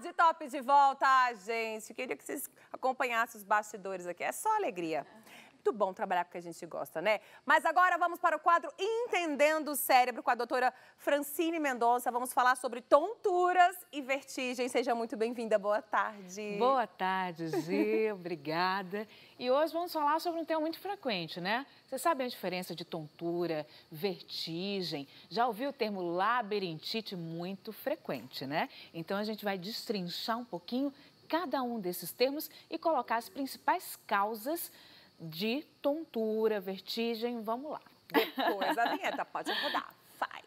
Tarde Top de volta, gente. Queria que vocês acompanhassem os bastidores aqui. É só alegria. Muito bom trabalhar com o que a gente gosta, né? Mas agora vamos para o quadro Entendendo o Cérebro com a doutora Francine Mendonça. Vamos falar sobre tonturas e vertigem. Seja muito bem-vinda. Boa tarde. Boa tarde, Gê. Obrigada. E hoje vamos falar sobre um tema muito frequente, né? Você sabe a diferença de tontura, vertigem? Já ouviu o termo labirintite? Muito frequente, né? Então a gente vai destrinchar um pouquinho cada um desses termos e colocar as principais causas de tontura, vertigem. Vamos lá. Depois a vinheta pode rodar. Vai.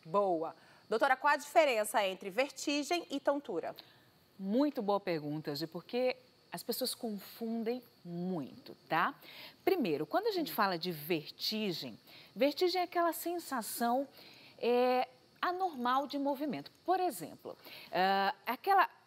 Boa. Doutora, qual a diferença entre vertigem e tontura? Muito boa pergunta, Gi, porque as pessoas confundem muito, tá? Primeiro, quando a gente fala de vertigem, vertigem é aquela sensação anormal de movimento. Por exemplo,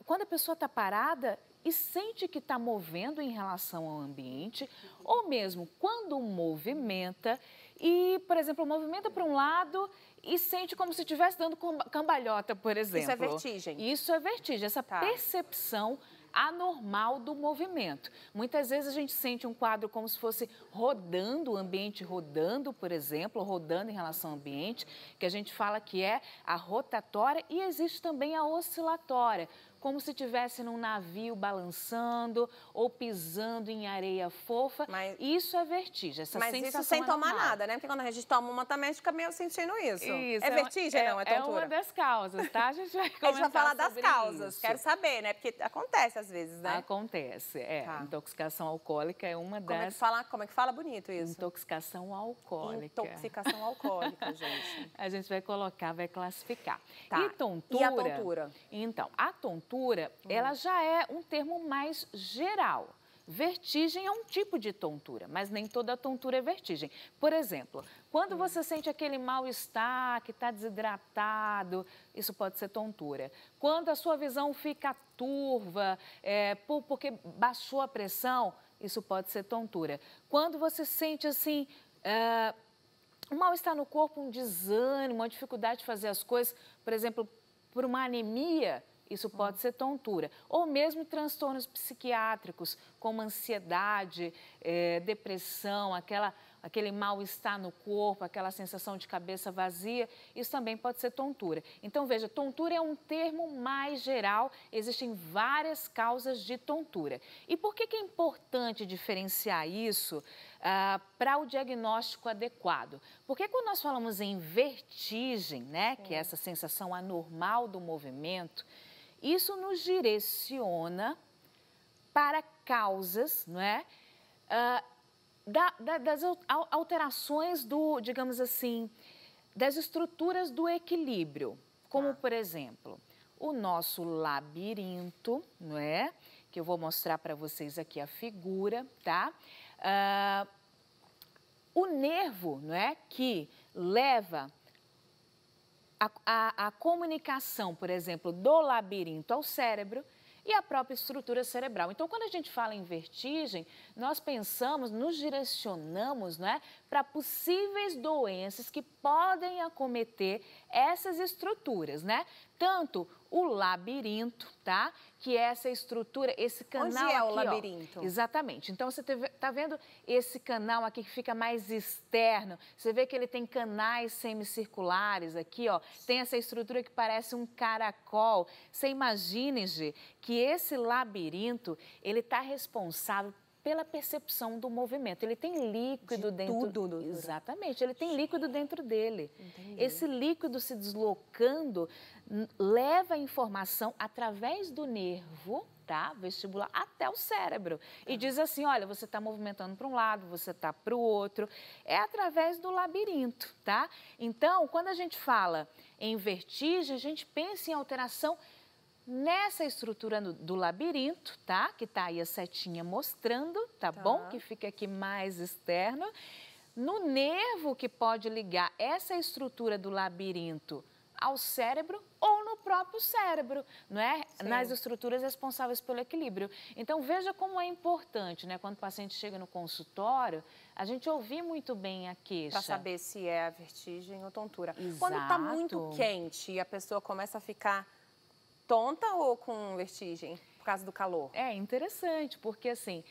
quando a pessoa está parada e sente que está movendo em relação ao ambiente, ou mesmo quando movimenta e, por exemplo, movimenta para um lado e sente como se estivesse dando cambalhota, por exemplo. Isso é vertigem? Isso é vertigem, essa percepção anormal do movimento. Muitas vezes a gente sente um quadro como se fosse rodando, o ambiente rodando, por exemplo, rodando em relação ao ambiente, que a gente fala que é a rotatória, e existe também a oscilatória, como se estivesse num navio balançando ou pisando em areia fofa. Isso é vertigem, essa sensação isso sem tomar nada, né? Porque quando a gente toma uma também, a gente fica meio sentindo isso. É vertigem, não? É tontura? É uma das causas, tá? A gente vai comentar A gente vai falar das causas. Isso. Quero saber, né? Porque acontece às vezes, né? Acontece, Intoxicação alcoólica é uma das... Como é que fala bonito isso? Intoxicação alcoólica. Intoxicação alcoólica, gente. A gente vai colocar, vai classificar. Tá. E tontura... E a tontura? Então, a tontura, ela já é um termo mais geral. Vertigem é um tipo de tontura, mas nem toda tontura é vertigem. Por exemplo, quando você sente aquele mal-estar, que está desidratado, isso pode ser tontura. Quando a sua visão fica turva, porque baixou a pressão, isso pode ser tontura. Quando você sente assim, um mal-estar no corpo, um desânimo, uma dificuldade de fazer as coisas, por exemplo, por uma anemia, isso pode ser tontura. Ou mesmo transtornos psiquiátricos, como ansiedade, depressão, aquele mal-estar no corpo, aquela sensação de cabeça vazia, isso também pode ser tontura. Então, veja, tontura é um termo mais geral, existem várias causas de tontura. E por que é importante diferenciar isso para o diagnóstico adequado? Porque quando nós falamos em vertigem, né, que é essa sensação anormal do movimento, isso nos direciona para causas, não é? Das alterações digamos assim, das estruturas do equilíbrio. Como, por exemplo, o nosso labirinto, não é? Que eu vou mostrar para vocês aqui a figura, tá? O nervo, não é? Que leva a comunicação, por exemplo, do labirinto ao cérebro e a própria estrutura cerebral. Então, quando a gente fala em vertigem, nós pensamos, nos direcionamos, não é, para possíveis doenças que podem acometer essas estruturas, né? Tanto o labirinto, tá? Que é essa estrutura, esse canal aqui. Onde é o labirinto? Exatamente. Então, você tá vendo esse canal aqui que fica mais externo? Você vê que ele tem canais semicirculares aqui, ó. Tem essa estrutura que parece um caracol. Você imagine, Gi, que esse labirinto, ele tá responsável pela percepção do movimento. Ele tem líquido dentro... Tudo. Exatamente, ele tem líquido dentro dele. Entendi. Esse líquido se deslocando leva a informação através do nervo, tá, vestibular, até o cérebro. E diz assim, olha, você está movimentando para um lado, você está para o outro. É através do labirinto, tá? Então, quando a gente fala em vertigem, a gente pensa em alteração nessa estrutura do labirinto, tá? Que tá aí a setinha mostrando, tá bom? Que fica aqui mais externo. No nervo que pode ligar essa estrutura do labirinto ao cérebro ou no próprio cérebro, não é? Sim. Nas estruturas responsáveis pelo equilíbrio. Então, veja como é importante, né? Quando o paciente chega no consultório, a gente ouvir muito bem a queixa. Para saber se é a vertigem ou tontura. Exato. Quando está muito quente e a pessoa começa a ficar tonta ou com vertigem por causa do calor? É interessante, porque assim,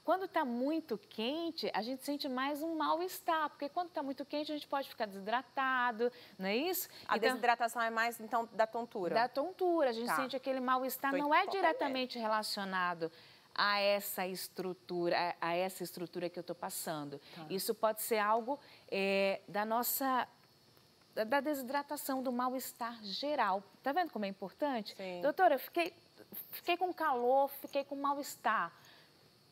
quando está muito quente, a gente sente mais um mal-estar, porque quando está muito quente a gente pode ficar desidratado, não é isso? A desidratação é mais, então, da tontura? Da tontura, a gente sente aquele mal-estar, não é diretamente relacionado a essa estrutura que eu estou passando. Isso pode ser algo da desidratação, do mal-estar geral. Tá vendo como é importante? Sim. Doutora, eu fiquei com calor, fiquei com mal-estar.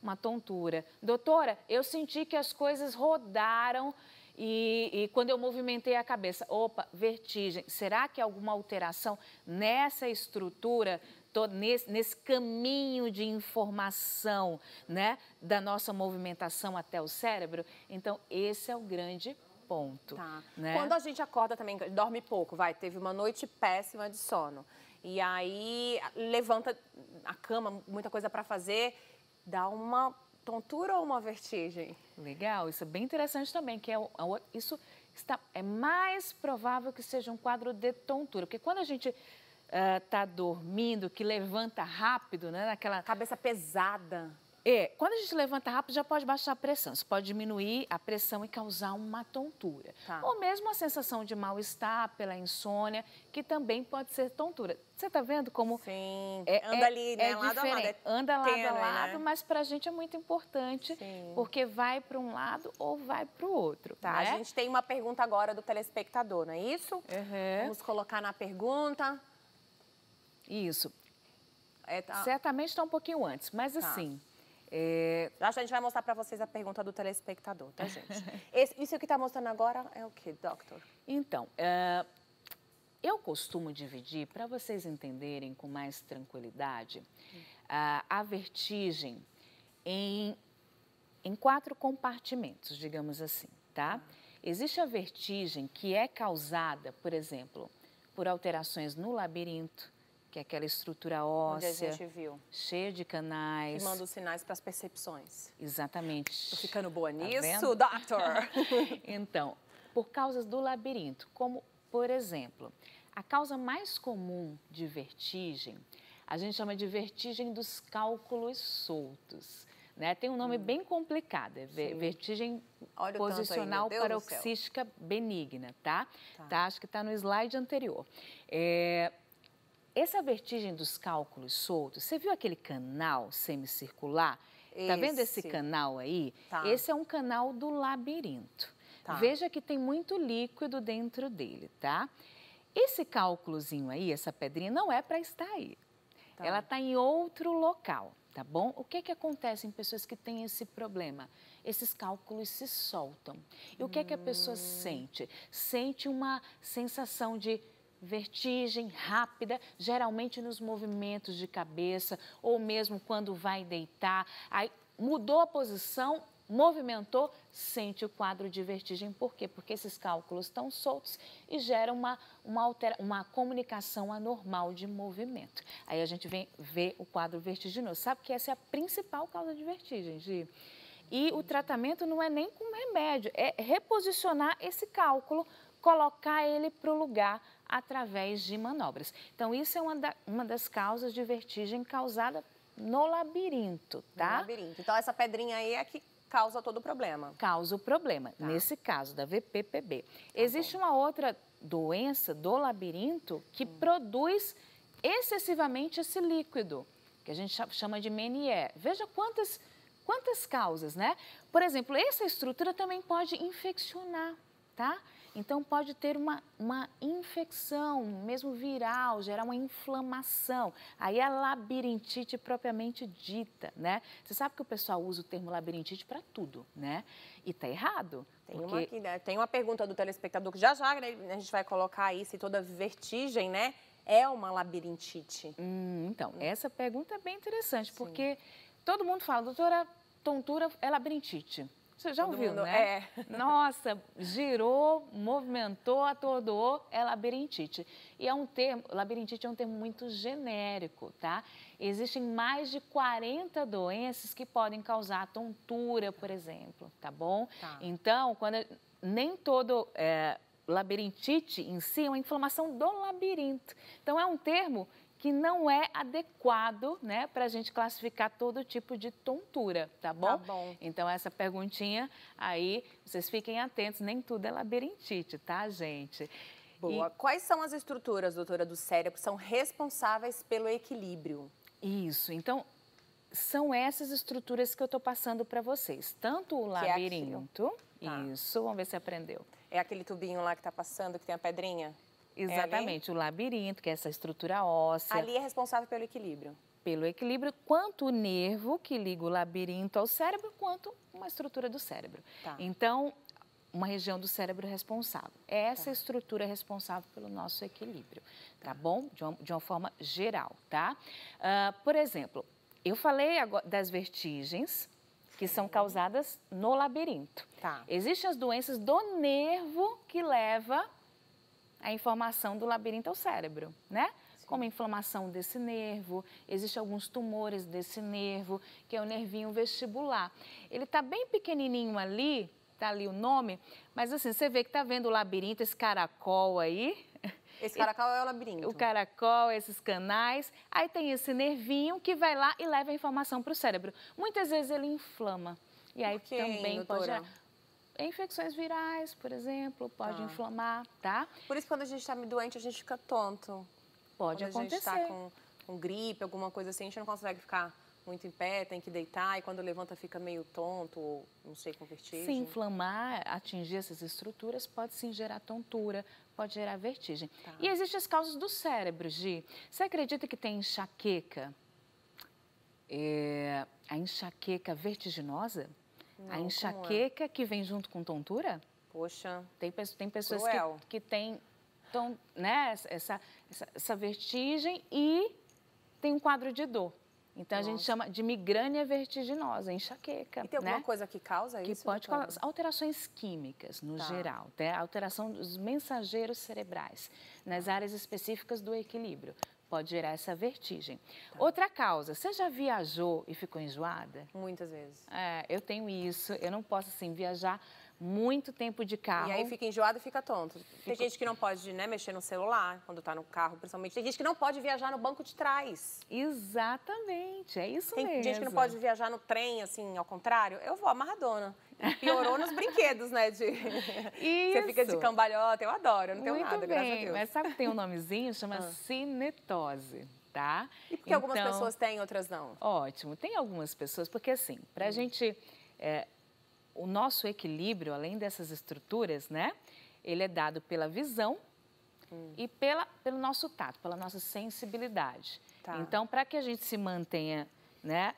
Uma tontura. Doutora, eu senti que as coisas rodaram e quando eu movimentei a cabeça, opa, vertigem. Será que há alguma alteração nessa estrutura, nesse caminho de informação, né, da nossa movimentação até o cérebro? Então, esse é o grande ponto. Tá. Né? Quando a gente acorda também, dorme pouco, teve uma noite péssima de sono. E aí levanta a cama, muita coisa para fazer, dá uma tontura ou uma vertigem? Legal, isso é bem interessante também, que é mais provável que seja um quadro de tontura, porque quando a gente está dormindo, que levanta rápido, né, naquela cabeça pesada. Quando a gente levanta rápido, já pode baixar a pressão. Isso pode diminuir a pressão e causar uma tontura. Tá. Ou mesmo a sensação de mal-estar pela insônia, que também pode ser tontura. Você está vendo como... Sim, anda ali, né, lado a lado. Anda lado tênue, a lado, né? mas para a gente é muito importante, Sim. porque vai para um lado ou vai para o outro. Tá, né? A gente tem uma pergunta agora do telespectador, não é isso? Vamos colocar na pergunta. Isso. Certamente está um pouquinho antes, mas assim... Já a gente vai mostrar para vocês a pergunta do telespectador, tá, gente? Isso que está mostrando agora é o quê, doctor? Então, eu costumo dividir, para vocês entenderem com mais tranquilidade, a vertigem em 4 compartimentos, digamos assim, tá? Existe a vertigem que é causada, por exemplo, por alterações no labirinto, que é aquela estrutura óssea, onde a gente viu, cheia de canais. Que manda os sinais para as percepções. Exatamente. Tô ficando boa nisso, vendo? doctor? Então, por causas do labirinto, como, por exemplo, a causa mais comum de vertigem, a gente chama de vertigem dos cálculos soltos. Né? Tem um nome bem complicado, é vertigem posicional paroxística benigna, tá? Acho que está no slide anterior. Essa vertigem dos cálculos soltos, você viu aquele canal semicircular? Tá vendo esse canal aí? Esse é um canal do labirinto. Veja que tem muito líquido dentro dele, tá? Esse cálculozinho aí, essa pedrinha, não é para estar aí. Ela está em outro local, tá bom? O que acontece em pessoas que têm esse problema? Esses cálculos se soltam. E o que a pessoa sente? Sente uma sensação de vertigem rápida, geralmente nos movimentos de cabeça ou mesmo quando vai deitar. Aí mudou a posição, movimentou, sente o quadro de vertigem. Por quê? Porque esses cálculos estão soltos e geram uma comunicação anormal de movimento. Aí a gente vem ver o quadro vertiginoso. Sabe que essa é a principal causa de vertigem, Gi? E o tratamento não é nem com remédio, é reposicionar esse cálculo, colocar ele para o lugar através de manobras. Então, isso é uma das causas de vertigem causada no labirinto, tá? No labirinto. Então, essa pedrinha aí é que causa todo o problema. Causa o problema, nesse caso da VPPB. Existe uma outra doença do labirinto que produz excessivamente esse líquido, que a gente chama de Meniere. Veja quantas causas, né? Por exemplo, essa estrutura também pode infeccionar, tá? Então, pode ter uma infecção, mesmo viral, gerar uma inflamação. Aí é a labirintite propriamente dita, né? Você sabe que o pessoal usa o termo labirintite para tudo, né? E tá errado. Uma aqui, né? Tem uma pergunta do telespectador que já a gente vai colocar aí, se toda vertigem, né, é uma labirintite. Então, essa pergunta é bem interessante, porque todo mundo fala, doutora, tontura é labirintite. Você já Todo ouviu, mundo, né? Nossa, girou, movimentou, atordoou, é labirintite. E é um termo, labirintite é um termo muito genérico, tá? Existem mais de 40 doenças que podem causar tontura, por exemplo, tá bom? Tá. Então, nem todo labirintite em si é uma inflamação do labirinto. Então, é um termo que não é adequado, né, para a gente classificar todo tipo de tontura, tá bom? Tá bom. Então, essa perguntinha aí, vocês fiquem atentos, nem tudo é labirintite, tá, gente? Boa. Quais são as estruturas, doutora, do cérebro que são responsáveis pelo equilíbrio? Isso, então, são essas estruturas que eu estou passando para vocês. Tanto o labirinto, isso, vamos ver se aprendeu. É aquele tubinho lá que está passando, que tem a pedrinha? Exatamente, o labirinto, que é essa estrutura óssea. Ali é responsável pelo equilíbrio. Pelo equilíbrio, quanto o nervo que liga o labirinto ao cérebro, quanto uma estrutura do cérebro. Tá. Então, uma região do cérebro responsável. Essa estrutura é responsável pelo nosso equilíbrio, tá bom? De uma forma geral, tá? Por exemplo, eu falei agora das vertigens, que são causadas no labirinto. Tá. Existem as doenças do nervo que leva a informação do labirinto ao cérebro, né? Sim. Como a inflamação desse nervo, existem alguns tumores desse nervo, que é o nervinho vestibular. Ele está bem pequenininho ali, tá ali o nome, mas assim, você vê que tá vendo o labirinto, esse caracol aí. Esse caracol é o labirinto. O caracol, esses canais. Aí tem esse nervinho que vai lá e leva a informação para o cérebro. Muitas vezes ele inflama. E aí também pode gerar infecções virais, por exemplo, pode inflamar, tá? Por isso, quando a gente está doente, a gente fica tonto. Pode acontecer. Quando a gente está com gripe, alguma coisa assim, a gente não consegue ficar muito em pé, tem que deitar, e quando levanta fica meio tonto, ou não sei, com vertigem. Se inflamar, atingir essas estruturas, pode sim gerar tontura, pode gerar vertigem. Tá. E existem as causas do cérebro, Gi. Você acredita que tem enxaqueca? A enxaqueca vertiginosa? Não, a enxaqueca que vem junto com tontura? Poxa, tem pessoas que têm né, essa vertigem e tem um quadro de dor. Então, a gente chama de migrânia vertiginosa, enxaqueca. E tem alguma coisa que causa isso? Que pode causar alterações químicas, no geral. Né? Alteração dos mensageiros cerebrais, nas áreas específicas do equilíbrio. Pode gerar essa vertigem. Outra causa, você já viajou e ficou enjoada? Muitas vezes. Eu tenho isso, eu não posso, assim, viajar muito tempo de carro. E aí fica enjoado e fica tonto. Tem gente que não pode, né, mexer no celular quando está no carro, principalmente. Tem gente que não pode viajar no banco de trás. Exatamente, é isso mesmo. Tem gente que não pode viajar no trem, assim, ao contrário. Eu vou amarradona. Piorou nos brinquedos, né? Você fica de cambalhota, eu adoro, eu não tenho nada, graças a Deus. Mas sabe que tem um nomezinho, chama cinetose, tá? E por que algumas pessoas têm, outras não? Ótimo, tem algumas pessoas, porque assim, pra gente... O nosso equilíbrio, além dessas estruturas, né? Ele é dado pela visão e pelo nosso tato, pela nossa sensibilidade. Tá. Então, para que a gente se mantenha, né,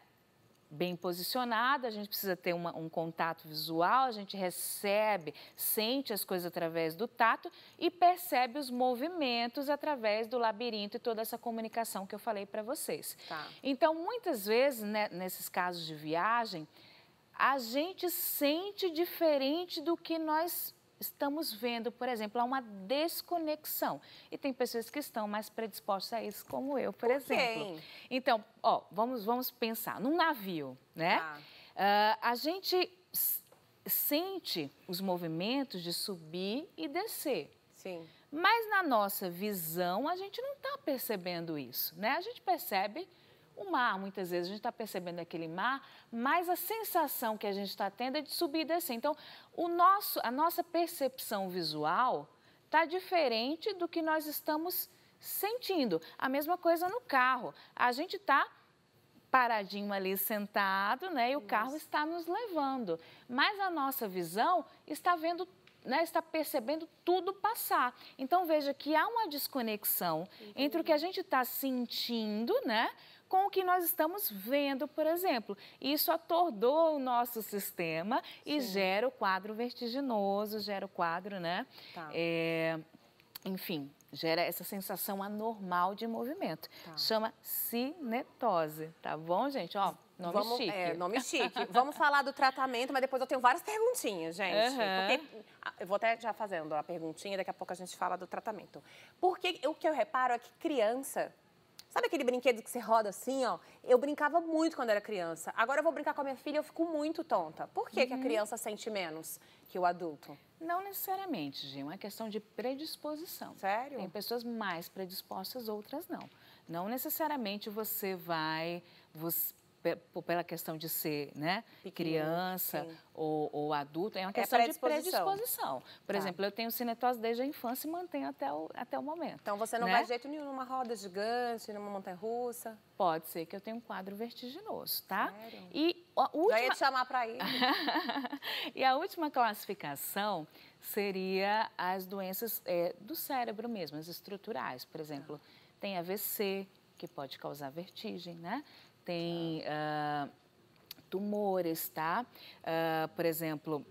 bem posicionado, a gente precisa ter um contato visual, a gente recebe, sente as coisas através do tato e percebe os movimentos através do labirinto e toda essa comunicação que eu falei para vocês. Tá. Então, muitas vezes, né, nesses casos de viagem, a gente sente diferente do que nós estamos vendo. Por exemplo, há uma desconexão. E tem pessoas que estão mais predispostas a isso, como eu, por exemplo. Então, vamos pensar. Num navio, né? A gente sente os movimentos de subir e descer. Sim. Mas na nossa visão, a gente não está percebendo isso, né? A gente percebe o mar, muitas vezes a gente está percebendo aquele mar, mas a sensação que a gente está tendo é de subir e descer. Então, a nossa percepção visual está diferente do que nós estamos sentindo. A mesma coisa no carro. A gente está paradinho ali, sentado, né? E o carro está nos levando. Mas a nossa visão está vendo, né, está percebendo tudo passar. Então, veja que há uma desconexão entre o que a gente está sentindo, né, com o que nós estamos vendo, por exemplo. Isso atordou o nosso sistema e gera o quadro vertiginoso, gera o quadro, né? Tá. Enfim, gera essa sensação anormal de movimento. Chama cinetose, tá bom, gente? Ó, nome chique. Nome chique. Vamos falar do tratamento, mas depois eu tenho várias perguntinhas, gente. Porque eu vou até já fazendo a perguntinha, daqui a pouco a gente fala do tratamento. Porque o que eu reparo é que criança... Sabe aquele brinquedo que você roda assim, ó? Eu brincava muito quando era criança. Agora eu vou brincar com a minha filha e eu fico muito tonta. Por que que a criança sente menos que o adulto? Não necessariamente, Gi. É uma questão de predisposição. Sério? Tem pessoas mais predispostas, outras não. Não necessariamente você vai... pela questão de ser, né, criança ou adulto, é uma questão de predisposição. Por exemplo, eu tenho cinetose desde a infância e mantenho até o momento. Então você não vai de jeito nenhum numa roda gigante, numa montanha-russa? Pode ser que eu tenha um quadro vertiginoso, tá? Sério? E a última... Já ia te chamar para ir. E a última classificação seria as doenças do cérebro mesmo, as estruturais. Por exemplo, tem AVC, que pode causar vertigem, né? Tem tumores, tá? Por exemplo,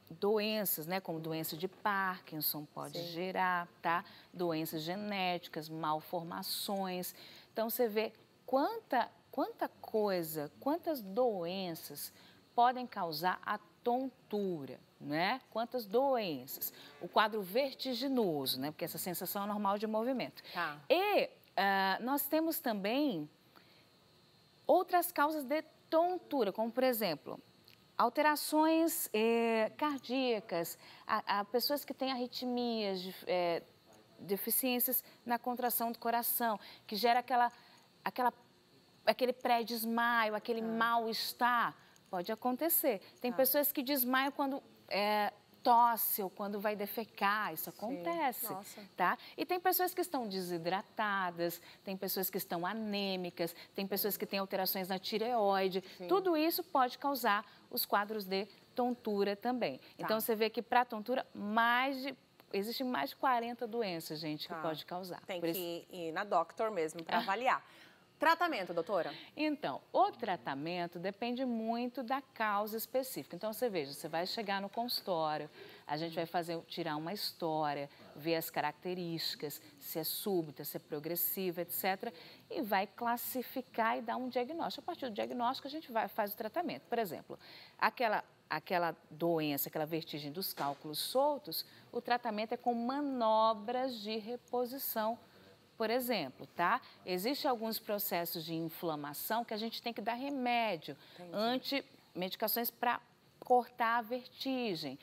doenças, né? Como doença de Parkinson pode gerar, tá? Doenças genéticas, malformações. Então, você vê quanta coisa, quantas doenças podem causar a tontura, né? Quantas doenças. O quadro vertiginoso, né? Porque essa sensação é normal de movimento. E nós temos também... outras causas de tontura, como, por exemplo, alterações cardíacas, pessoas que têm arritmias, deficiências na contração do coração, que gera aquele pré-desmaio, aquele mal-estar, pode acontecer. Tem pessoas que desmaiam quando tosse ou quando vai defecar, isso acontece, tá? E tem pessoas que estão desidratadas, tem pessoas que estão anêmicas, tem pessoas que têm alterações na tireoide, tudo isso pode causar os quadros de tontura também. Então, você vê que para tontura, existem mais de 40 doenças, gente, que pode causar. Tem que ir na doctor mesmo para avaliar. Tratamento, doutora? Então, o tratamento depende muito da causa específica. Então, você veja, você vai chegar no consultório, a gente vai tirar uma história, ver as características, se é súbita, se é progressiva, etc. E vai classificar e dar um diagnóstico. A partir do diagnóstico, a gente faz o tratamento. Por exemplo, aquela doença, aquela vertigem dos cálculos soltos, o tratamento é com manobras de reposição. Por exemplo, tá? Existem alguns processos de inflamação que a gente tem que dar remédio, medicações para cortar a vertigem.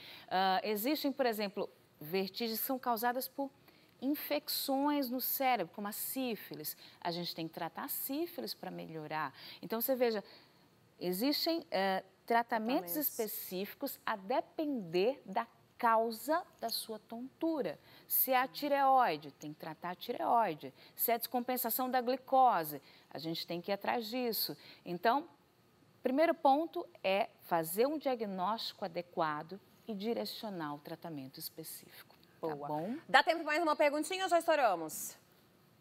Existem, por exemplo, vertigens que são causadas por infecções no cérebro, como a sífilis. A gente tem que tratar a sífilis para melhorar. Então, você veja, existem tratamentos específicos a depender da causa da sua tontura. Se é a tireoide, tem que tratar a tireoide. Se é a descompensação da glicose, a gente tem que ir atrás disso. Então, primeiro ponto é fazer um diagnóstico adequado e direcionar o tratamento específico. Tá bom? Dá tempo para mais uma perguntinha ou já estouramos?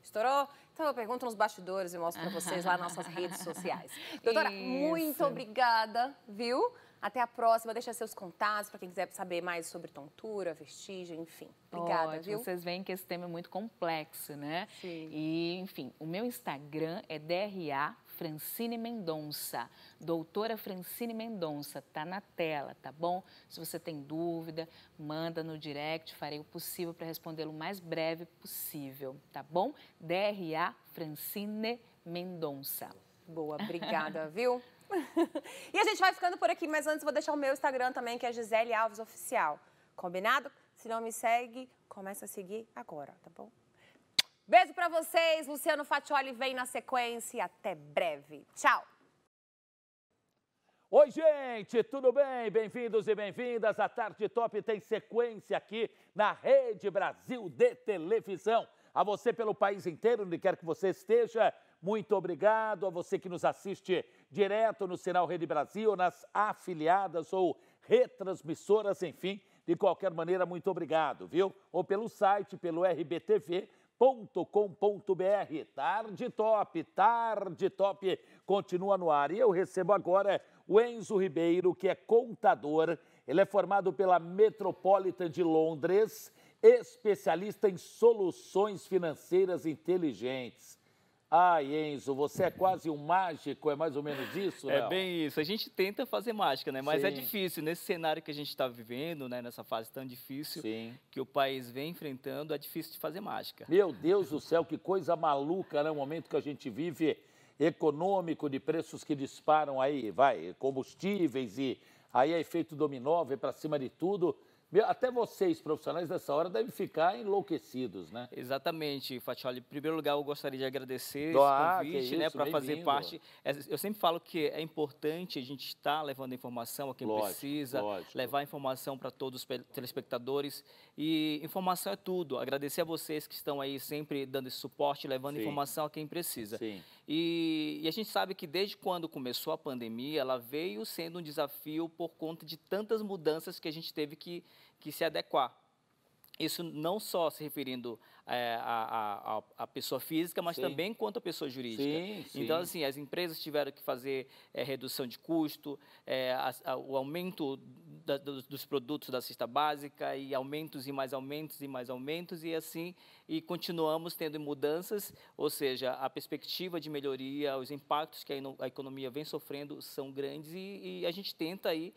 Estourou? Então eu pergunto nos bastidores e mostro para vocês lá nas nossas redes sociais. Doutora, muito obrigada, viu? Até a próxima. Deixa seus contatos para quem quiser saber mais sobre tontura, vertigem, enfim. Obrigada, viu? Vocês veem que esse tema é muito complexo, né? Sim. E, enfim, o meu Instagram é DRA Francine Mendonça. Doutora Francine Mendonça, tá na tela, tá bom? Se você tem dúvida, manda no direct, farei o possível para respondê-lo o mais breve possível, tá bom? DRA Francine Mendonça. Boa, obrigada, viu? E a gente vai ficando por aqui, mas antes vou deixar o meu Instagram também, que é Gisele Alves Oficial. Combinado? Se não me segue, começa a seguir agora, tá bom? Beijo pra vocês, Luciano Faccioli vem na sequência e até breve. Tchau! Oi, gente, tudo bem? Bem-vindos e bem-vindas. A Tarde Top tem sequência aqui na Rede Brasil de televisão. A você pelo país inteiro, onde quer que você esteja, muito obrigado. A você que nos assiste direto no sinal Rede Brasil, nas afiliadas ou retransmissoras, enfim, de qualquer maneira, muito obrigado, viu? Ou pelo site, pelo rbtv.com.br. Tarde Top continua no ar. E eu recebo agora o Enzo Ribeiro, que é contador. Ele é formado pela Metropolitan de Londres especialista em soluções financeiras inteligentes. Ai, Enzo, você é quase um mágico, é mais ou menos isso, É não? bem isso. A gente tenta fazer mágica, né? Mas é Sim. difícil. Nesse cenário que a gente está vivendo, né? Nessa fase tão difícil Sim. que o país vem enfrentando, é difícil de fazer mágica. Meu Deus do céu, que coisa maluca, né? O momento que a gente vive econômico, de preços que disparam aí, combustíveis e aí é efeito dominó, vem para cima de tudo. Até vocês, profissionais dessa hora, devem ficar enlouquecidos, né? Exatamente, Fatioli. Em primeiro lugar, eu gostaria de agradecer esse Que convite, né, isso, para fazer bem-vindo. parte. Eu sempre falo que é importante a gente estar levando informação a quem precisa, levar informação para todos os telespectadores. E informação é tudo. Agradecer a vocês que estão aí sempre dando esse suporte, levando informação a quem precisa. Sim. E a gente sabe que desde quando começou a pandemia, ela veio sendo um desafio por conta de tantas mudanças que a gente teve que se adequar. Isso não só se referindo à pessoa física, mas também quanto à pessoa jurídica. Sim. Então, assim, as empresas tiveram que fazer redução de custo, o aumento dos produtos da cesta básica, e aumentos e mais aumentos e mais aumentos, e assim, e continuamos tendo mudanças, ou seja, a perspectiva de melhoria, os impactos que a economia vem sofrendo são grandes, e a gente tenta aí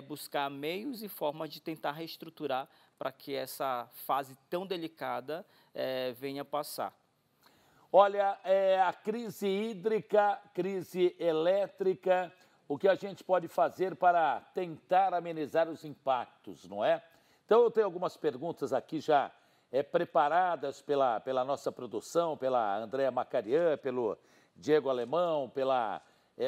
buscar meios e formas de tentar reestruturar para que essa fase tão delicada venha passar. Olha, a crise hídrica, crise elétrica, o que a gente pode fazer para tentar amenizar os impactos, não é? Então, eu tenho algumas perguntas aqui já preparadas pela nossa produção, pela Andréa Macarian, pelo Diego Alemão, pela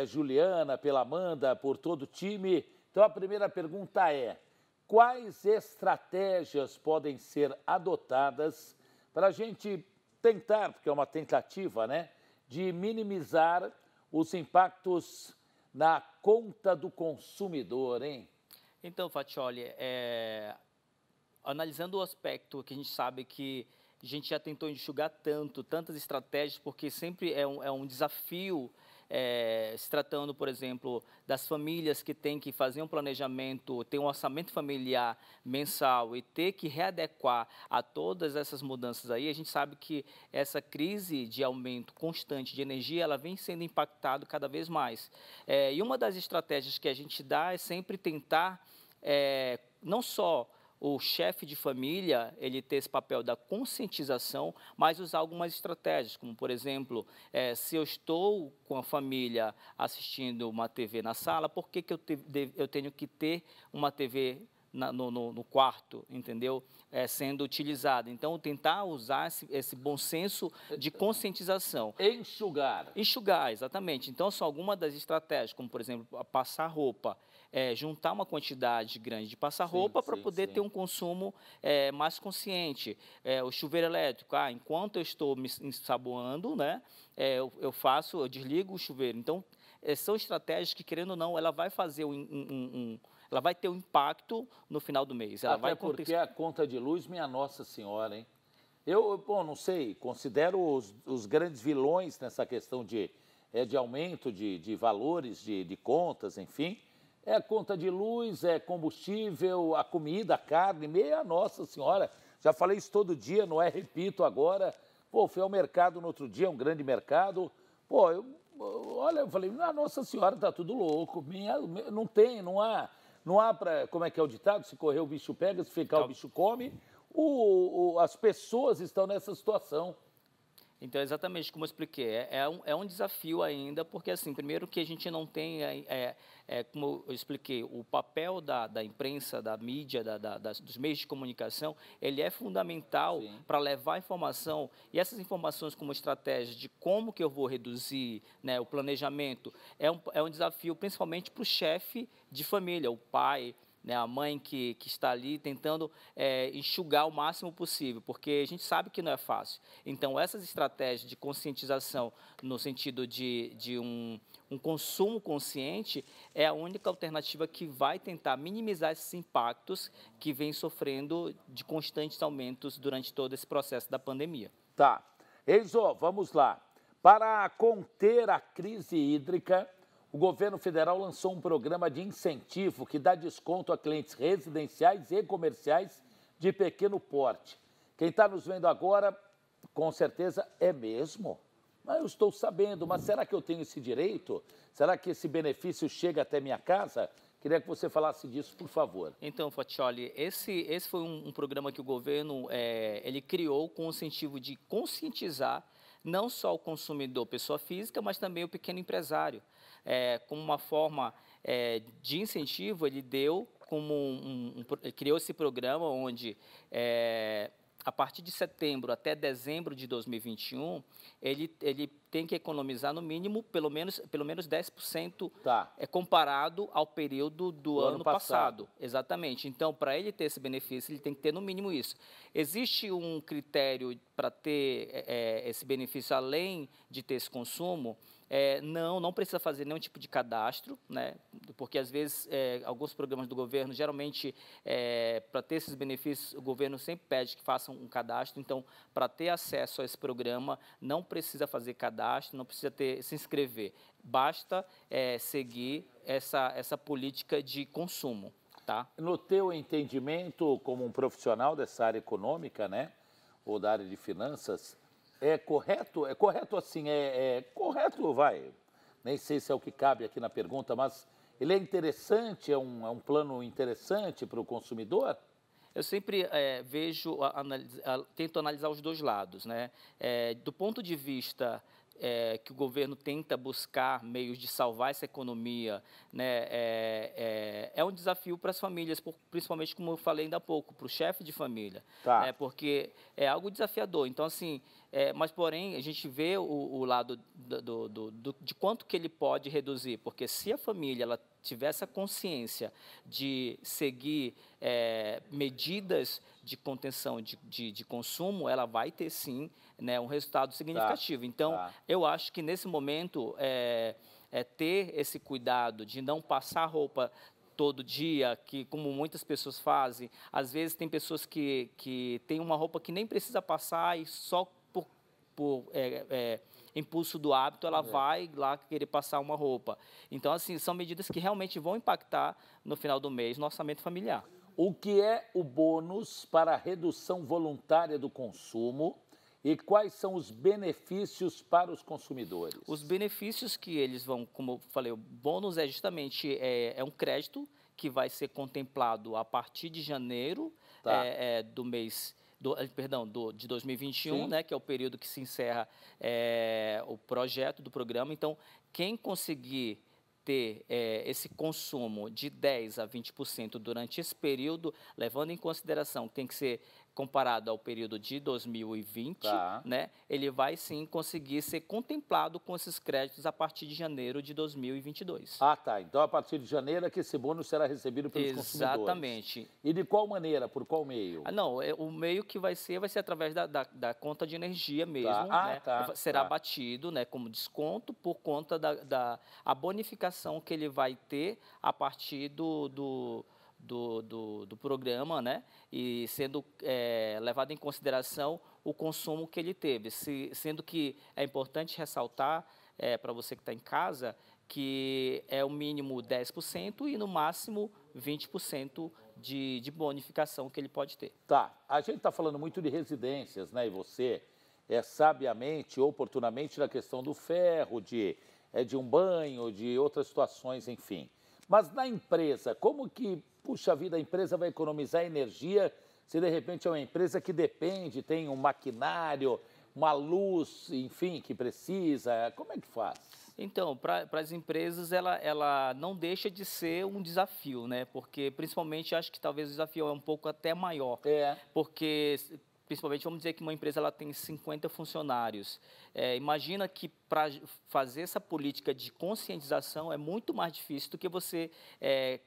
Juliana, pela Amanda, por todo o time. Então, a primeira pergunta é: quais estratégias podem ser adotadas para a gente tentar, porque é uma tentativa, né, de minimizar os impactos na conta do consumidor, hein? Então, Fatioli, analisando o aspecto que a gente sabe que a gente já tentou enxugar tantas estratégias, porque sempre é um desafio, se tratando, por exemplo, das famílias que têm que fazer um planejamento, ter um orçamento familiar mensal e ter que readequar a todas essas mudanças aí. A gente sabe que essa crise de aumento constante de energia, ela vem sendo impactada cada vez mais. E uma das estratégias que a gente dá é sempre tentar, não só o chefe de família, ele ter esse papel da conscientização, mas usar algumas estratégias, como, por exemplo, se eu estou com a família assistindo uma TV na sala, por que eu tenho que ter uma TV no quarto, entendeu? Sendo utilizada. Então, tentar usar esse bom senso de conscientização. Enxugar, exatamente. Então, são algumas das estratégias, como, por exemplo, passar roupa. Juntar uma quantidade grande de passar-roupa para poder ter um consumo mais consciente. O chuveiro elétrico, enquanto eu estou me ensaboando, né, eu desligo o chuveiro. Então, são estratégias que, querendo ou não, ela vai fazer ela vai ter um impacto no final do mês. Porque a conta de luz, minha Nossa Senhora, hein? Eu não sei, considero os grandes vilões nessa questão de aumento de valores, de contas, enfim. É conta de luz, é combustível, a comida, a carne, meia Nossa Senhora. Já falei isso todo dia, não repito agora. Fui ao mercado no outro dia, um grande mercado. Eu falei, Nossa Senhora, tá tudo louco. Não há para, como é que é o ditado? Se correr o bicho pega, se ficar o bicho come. As pessoas estão nessa situação. Então, exatamente como eu expliquei, é um desafio ainda, porque, assim, primeiro que a gente não tem, como eu expliquei, o papel da imprensa, da mídia, dos meios de comunicação, ele é fundamental para levar informação, e essas informações como estratégia de como que eu vou reduzir, né, o planejamento, é um desafio principalmente para o chefe de família, o pai, né, a mãe que está ali tentando enxugar o máximo possível, porque a gente sabe que não é fácil. Então, essas estratégias de conscientização, no sentido de um consumo consciente, é a única alternativa que vai tentar minimizar esses impactos que vem sofrendo de constantes aumentos durante todo esse processo da pandemia. Tá. Enzo, vamos lá. Para conter a crise hídrica, o governo federal lançou um programa de incentivo que dá desconto a clientes residenciais e comerciais de pequeno porte. Quem está nos vendo agora, com certeza é mesmo. Mas eu estou sabendo, mas será que eu tenho esse direito? Será que esse benefício chega até minha casa? Queria que você falasse disso, por favor. Então, Fatioli, esse foi um programa que o governo ele criou com o incentivo de conscientizar não só o consumidor, pessoa física, mas também o pequeno empresário. Como uma forma de incentivo, ele deu criou esse programa onde a partir de setembro até dezembro de 2021, ele tem que economizar no mínimo pelo menos 10% comparado ao período do ano passado. Exatamente. Então, para ele ter esse benefício, ele tem que ter no mínimo isso. Existe um critério para ter esse benefício além de ter esse consumo? Não precisa fazer nenhum tipo de cadastro, né? Porque às vezes alguns programas do governo, geralmente, para ter esses benefícios, o governo sempre pede que façam um cadastro. Então, para ter acesso a esse programa, não precisa fazer cadastro, não precisa se inscrever. Basta seguir essa política de consumo. Tá? No teu entendimento, como um profissional dessa área econômica, né, ou da área de finanças, é correto? É correto assim, correto, vai. Nem sei se é o que cabe aqui na pergunta, mas ele é interessante, é um plano interessante para o consumidor? Eu sempre tento analisar os dois lados, né? Do ponto de vista que o governo tenta buscar meios de salvar essa economia, né? É um desafio para as famílias, principalmente, como eu falei ainda há pouco, para o chefe de família, né? Porque é algo desafiador. Então, assim, mas, porém, a gente vê o lado de quanto que ele pode reduzir, porque se a família ela tiver essa consciência de seguir medidas de contenção de consumo, ela vai ter, sim, né, um resultado significativo. Então, eu acho que, nesse momento, ter esse cuidado de não passar roupa todo dia, que como muitas pessoas fazem, às vezes tem pessoas que têm uma roupa que nem precisa passar e só por impulso do hábito, ela vai lá querer passar uma roupa. Então, assim, são medidas que realmente vão impactar no final do mês no orçamento familiar. O que é o bônus para a redução voluntária do consumo e quais são os benefícios para os consumidores? Os benefícios que eles vão, como eu falei, o bônus é justamente um crédito que vai ser contemplado a partir de janeiro do mês de 2021, né, que é o período que se encerra o projeto do programa. Então, quem conseguir ter esse consumo de 10% a 20% durante esse período, levando em consideração que tem que ser comparado ao período de 2020, né, ele vai sim conseguir ser contemplado com esses créditos a partir de janeiro de 2022. Então a partir de janeiro é que esse bônus será recebido pelos consumidores. Exatamente. E de qual maneira, por qual meio? O meio que vai ser através da conta de energia mesmo, né? Será batido, né, como desconto por conta da bonificação que ele vai ter a partir do programa, né? E sendo levado em consideração o consumo que ele teve. Sendo que é importante ressaltar para você que está em casa que é o mínimo 10% e no máximo 20% de bonificação que ele pode ter. A gente está falando muito de residências, né? E você sabiamente, oportunamente, na questão do ferro, de um banho, de outras situações, enfim. Mas na empresa, como que, puxa vida, a empresa vai economizar energia se de repente é uma empresa que depende, tem um maquinário, uma luz, enfim, que precisa? Como é que faz? Então, para as empresas, ela não deixa de ser um desafio, né? Porque, principalmente, acho que talvez o desafio é um pouco até maior. Porque, principalmente, vamos dizer que uma empresa ela tem 50 funcionários. Imagina que para fazer essa política de conscientização é muito mais difícil do que você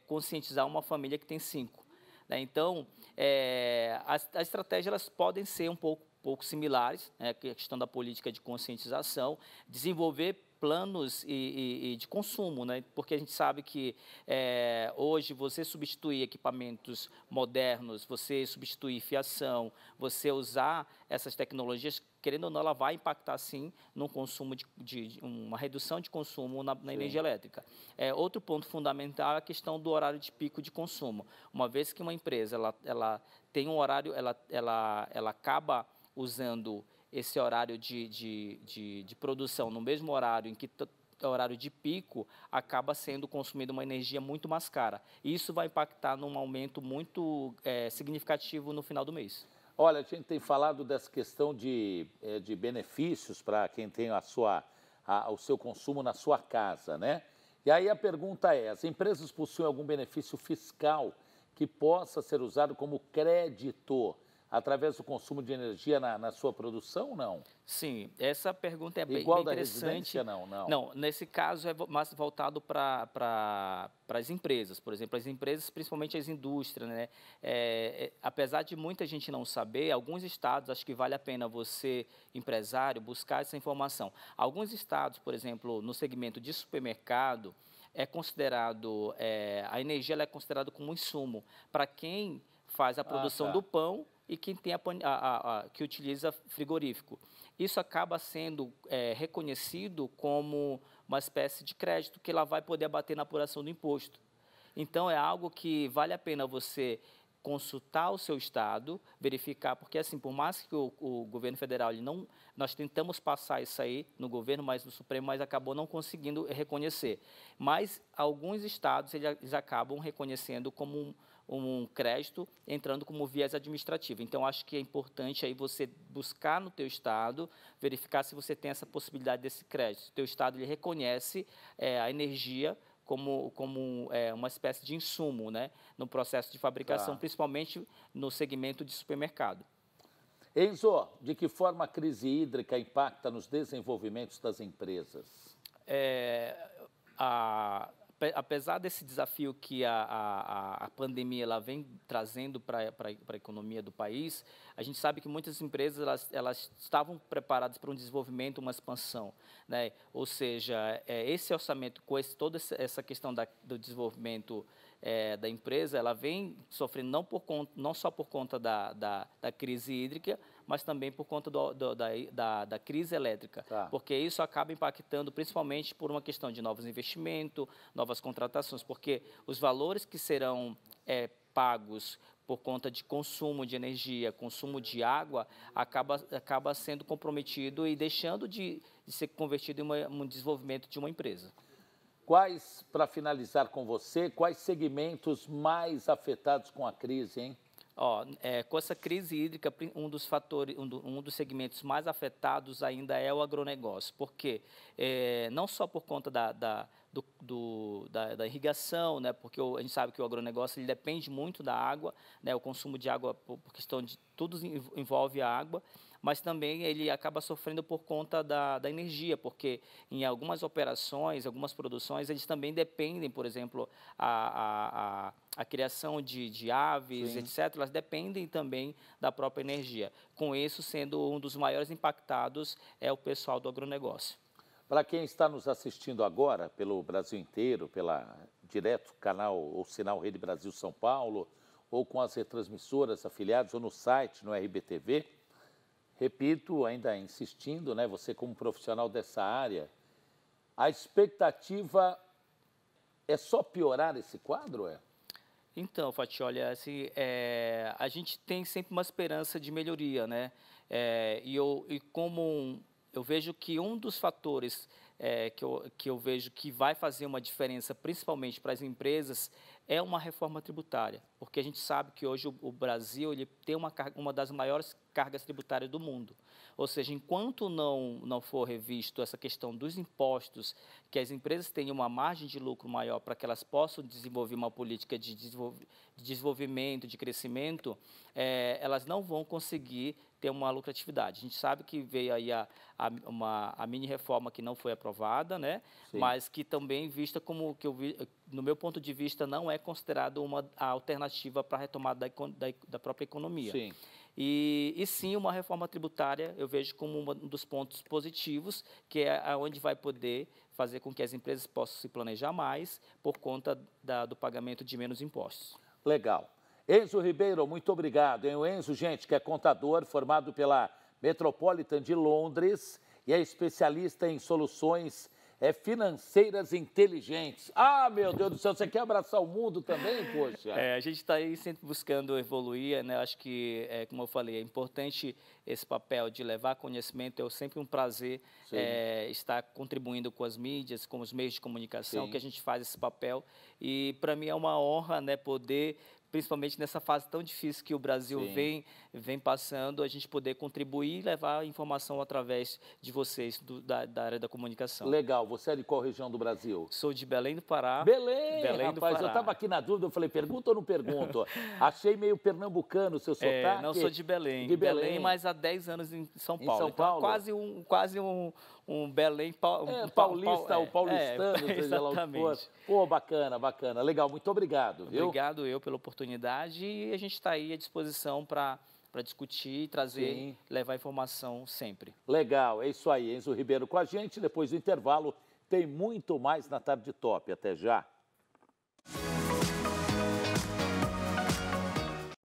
conscientizar uma família que tem 5. Né? Então, as estratégias elas podem ser um pouco similares, né? A questão da política de conscientização, desenvolver planos de consumo, né? Porque a gente sabe que hoje você substituir equipamentos modernos, você substituir fiação, você usar essas tecnologias querendo ou não, ela vai impactar, sim, no consumo uma redução de consumo na energia elétrica. Outro ponto fundamental é a questão do horário de pico de consumo. Uma vez que uma empresa ela tem um horário, ela acaba usando esse horário de produção no mesmo horário em que horário de pico, acaba sendo consumida uma energia muito mais cara. E isso vai impactar num aumento muito significativo no final do mês. Olha, a gente tem falado dessa questão de benefícios para quem tem o seu consumo na sua casa, né? E aí a pergunta é, as empresas possuem algum benefício fiscal que possa ser usado como crédito através do consumo de energia na sua produção ou não? Sim, essa pergunta é bem Igual da interessante. residência, não? Não, nesse caso é mais voltado para as empresas, por exemplo, as empresas, principalmente as indústrias, né? Apesar de muita gente não saber, alguns estados, acho que vale a pena você, empresário, buscar essa informação. Alguns estados, por exemplo, no segmento de supermercado, a energia ela é considerada como insumo para quem faz a produção do pão e quem tem que utiliza frigorífico. Isso acaba sendo reconhecido como uma espécie de crédito que ela vai poder abater na apuração do imposto. Então, é algo que vale a pena você consultar o seu estado, verificar, porque assim, por mais que o governo federal, nós tentamos passar isso aí no governo, mas no Supremo, mas acabou não conseguindo reconhecer. Mas alguns estados, eles acabam reconhecendo como um crédito, entrando como viés administrativo. Então, acho que é importante aí você buscar no teu estado, verificar se você tem essa possibilidade desse crédito. O teu estado ele reconhece a energia como uma espécie de insumo, né, no processo de fabricação, principalmente no segmento de supermercado. Enzo, de que forma a crise hídrica impacta nos desenvolvimentos das empresas? Apesar desse desafio que a pandemia ela vem trazendo para a economia do país, a gente sabe que muitas empresas elas estavam preparadas para um desenvolvimento, uma expansão, né? Ou seja, esse orçamento, com toda essa questão do desenvolvimento da empresa, ela vem sofrendo não só por conta da crise hídrica, mas também por conta da crise elétrica, porque isso acaba impactando principalmente por uma questão de novos investimentos, novas contratações, porque os valores que serão pagos por conta de consumo de energia, consumo de água, acaba sendo comprometido e deixando de ser convertido em um desenvolvimento de uma empresa. Para finalizar com você, quais segmentos mais afetados com a crise, hein? Com essa crise hídrica, um dos segmentos mais afetados ainda é o agronegócio, porque não só por conta da irrigação, né, porque a gente sabe que o agronegócio ele depende muito da água, né, o consumo de água, por questão de tudo envolve a água, mas também ele acaba sofrendo por conta da energia, porque em algumas operações, algumas produções, eles também dependem, por exemplo, a criação de aves, etc., elas dependem também da própria energia. Com isso, sendo um dos maiores impactados é o pessoal do agronegócio. Para quem está nos assistindo agora, pelo Brasil inteiro, direto canal ou sinal Rede Brasil São Paulo, ou com as retransmissoras afiliadas, ou no site, no RBTV, repito, ainda insistindo, né, você como profissional dessa área, a expectativa é só piorar esse quadro, Então, Fati, olha, assim, a gente tem sempre uma esperança de melhoria, né? Eu vejo que um dos fatores que eu vejo que vai fazer uma diferença, principalmente para as empresas, é uma reforma tributária, porque a gente sabe que hoje o Brasil ele tem uma das maiores cargas tributárias do mundo. Ou seja, enquanto não for revisto essa questão dos impostos, que as empresas tenham uma margem de lucro maior para que elas possam desenvolver uma política de desenvolvimento, de crescimento, elas não vão conseguir ter uma lucratividade. A gente sabe que veio aí a mini-reforma que não foi aprovada, né? Mas que também vista como, no meu ponto de vista, não é considerado a alternativa para a retomada da própria economia. Sim. E sim, uma reforma tributária eu vejo como um dos pontos positivos, que é onde vai poder fazer com que as empresas possam se planejar mais por conta do pagamento de menos impostos. Legal. Enzo Ribeiro, muito obrigado. O Enzo, gente, que é contador, formado pela Metropolitan de Londres e é especialista em soluções financeiras inteligentes. Ah, meu Deus do céu, você quer abraçar o mundo também, poxa? A gente está aí sempre buscando evoluir, né? Acho que, como eu falei, é importante esse papel de levar conhecimento. É sempre um prazer estar contribuindo com as mídias, com os meios de comunicação, que a gente faz esse papel. E, para mim, é uma honra, né, poder, principalmente nessa fase tão difícil que o Brasil vem passando, a gente poder contribuir e levar informação através de vocês, da área da comunicação. Legal. Você é de qual região do Brasil? Sou de Belém do Pará. Belém, Belém do rapaz, Pará. eu estava aqui na dúvida, eu falei, pergunta ou não pergunto? Achei meio pernambucano o seu sotaque. Não, sou de Belém. De Belém, mas há 10 anos em São Paulo. Em São Paulo? Então, quase um Belém paulista, o paulistano, seja lá o que for. Exatamente. Pô, bacana, bacana. Legal, muito obrigado, viu? Obrigado eu pela oportunidade e a gente está aí à disposição para discutir, trazer, levar informação sempre. Legal, é isso aí. Enzo Ribeiro com a gente. Depois do intervalo, tem muito mais na Tarde Top. Até já.